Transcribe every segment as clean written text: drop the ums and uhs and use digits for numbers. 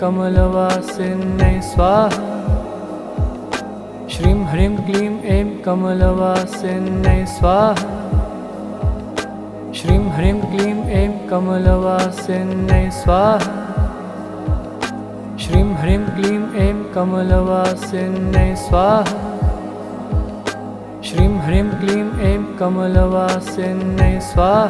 कमलवासिन्यै स्वाहा। श्रीं ह्रीं क्लीं ऐं कमलवासिन्यै स्वाहा। श्रीं ह्रीं क्लीं ऐं कमलवासिन्यै स्वाहा। श्रीं ह्रीं क्लीं ऐं कमलवासिन्यै स्वाहा। श्रीं ह्रीं क्लीं ऐं कमलवासिन्यै स्वाहा।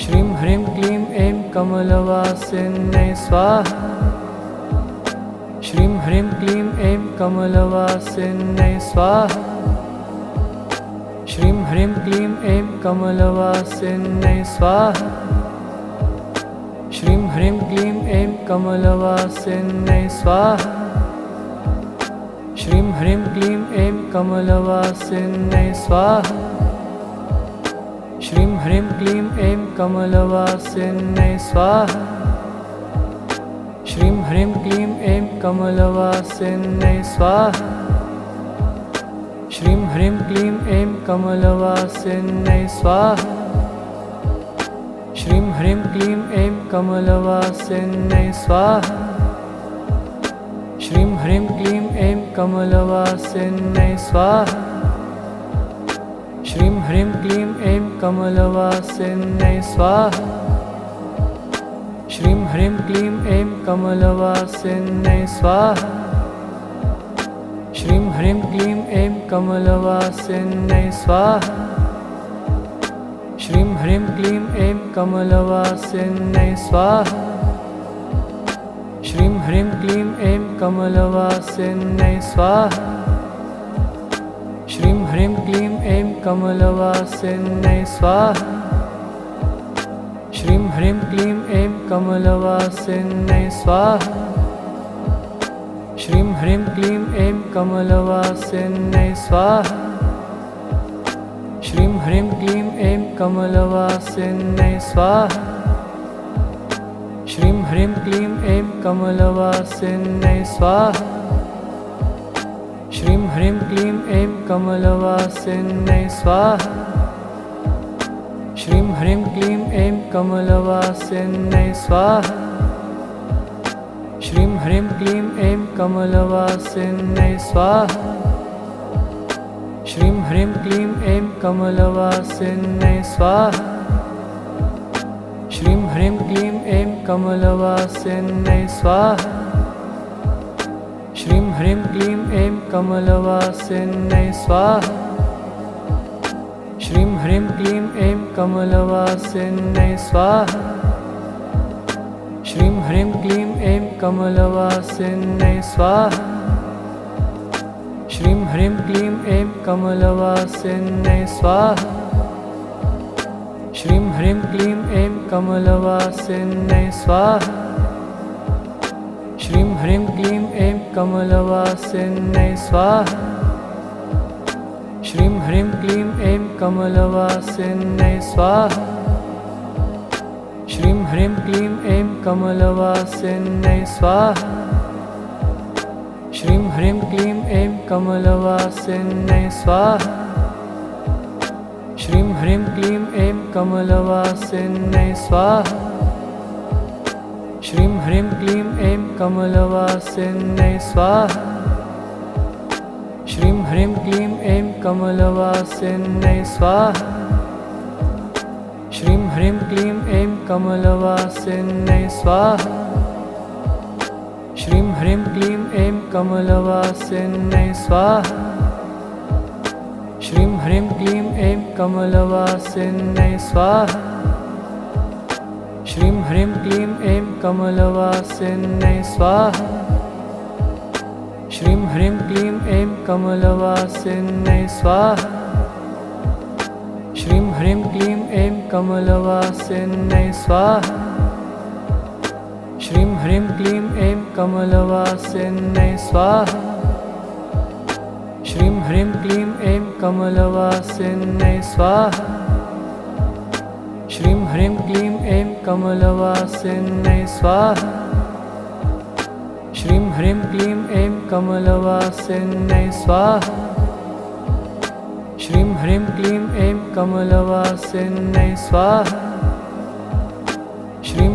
श्रीं ह्रीं क्लीं ऐं कमलवासिन्यै स्वाहा। श्रीं ह्रीं क्लीं ऐं कमलवासिन्यै स्वाहा। श्रीं ह्रीं क्लीं ऐं कमलवासिन्यै स्वाहा। श्रीं ह्रीं क्लीं ऐं कमलवासिन्यै स्वाहा। श्रीं ह्रीं क्लीं ऐं कमलवासिन्यै स्वाहा। श्रीं ह्रीं क्लीं ऐं कमलवासिन्यै स्वाहा। श्रीं ह्रीं क्लीं ऐं कमलवासिन्यै स्वाहा। श्रीं ह्रीं क्लीं ऐं कमलवासिन्यै स्वाहा। श्रीं ह्रीं क्लीं ऐं कमलवासिन्यै स्वाहा। श्रीं ह्रीं क्लीं ऐं कमलवासिन्यै स्वाहा। श्रीं ह्रीं क्लीं ऐं कमलवासिन्यै स्वाहा। श्रीं ह्रीं क्लीं ऐं कमलवासिन्यै स्वाहा। श्रीं ह्रीं क्लीं ऐं कमलवासिन्यै स्वाहा। श्रीं ह्रीं क्लीं ऐं कमलवासिन्यै स्वाहा। श्रीं ह्रीं क्लीं ऐं कमलवासिन्यै स्वाहा। श्रीं ह्रीं क्लीं ऐं कमलवासिन्यै स्वाहा। श्रीं ह्रीं क्लीं ऐं कमलवासिन्यै स्वाहा। श्रीं ह्रीं क्लीं ऐं कमलवासिन्यै स्वाहा। श्रीं ह्रीं क्लीं ऐं कमलवासिन्यै स्वाहा। श्रीं ह्रीं क्लीं ऐं कमलवासिन्यै स्वाहा। श्रीं ह्रीं क्लीं ऐं कमलवासिन्यै स्वाहा। श्रीं ह्रीं क्लीं ऐं कमलवासिन्यै स्वाहा। श्रीं ह्रीं क्लीं ऐं कमलवासिन्यै स्वाहा। श्रीं ह्रीं क्लीं ऐं कमलवासिन्यै स्वाहा। श्रीं ह्रीं क्लीं ऐं कमलवासिन्यै स्वाहा। श्रीं ह्रीं क्लीं ऐं कमलवासिन्यै स्वाहा। श्रीं ह्रीं क्लीं ऐं कमलवासिन्यै स्वाहा। श्रीं ह्रीं क्लीं ऐं कमलवासिन्यै स्वाहा। श्रीं ह्रीं क्लीं ऐं कमलवासिन्यै स्वाहा। श्रीं ह्रीं क्लीं ऐं कमलवासिन्यै स्वाहा। श्रीं ह्रीं क्लीं ऐं कमलवासिन्यै स्वाहा। श्रीं ह्रीं क्लीं ऐं कमलवासिन्यै स्वाहा। श्रीं ह्रीं क्लीं ऐं कमलवासिन्यै स्वाहा। श्रीं ह्रीं क्लीं ऐं कमलवासिन्यै स्वाहा। श्रीं ह्रीं क्लीं ऐं कमलवासिन्यै स्वाहा। श्रीं ह्रीं क्लीं ऐं कमलवासिन्यै स्वाहा। श्रीं ह्रीं क्लीं ऐं कमलवासिन्यै स्वाहा। श्रीं ह्रीं क्लीं ऐं कमलवासिन्यै स्वाहा। श्रीं ह्रीं क्लीं ऐं कमलवासिन्यै स्वाहा। श्रीं ह्रीं क्लीं ऐं कमलवासिन्यै स्वाहा। श्रीं ह्रीं क्लीं ऐं कमलवासिन्यै स्वाहा। श्रीं ह्रीं क्लीं ऐं कमलवासिन्यै स्वाहा। श्रीं ह्रीं क्लीं ऐं कमलवासिन्यै स्वाहा। श्रीं ह्रीं क्लीं ऐं कमलवासिन्यै स्वाहा। श्रीं ह्रीं क्लीं ऐं कमलवासिन्यै स्वाहा। श्रीं ह्रीं क्लीं ऐं कमलवासिन्यै स्वाहा। श्रीं ह्रीं क्लीं ऐं कमलवासिन्यै स्वाहा। श्रीं ह्रीं क्लीं ऐं कमलवासिन्यै स्वाहा। श्रीं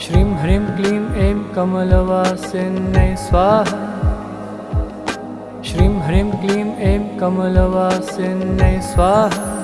श्रीं ह्रीं क्लीं ऐं कमलवासिन्यै स्वाहा। श्रीं ह्रीं क्लीं ऐं कमलवासिन्यै स्वाहा।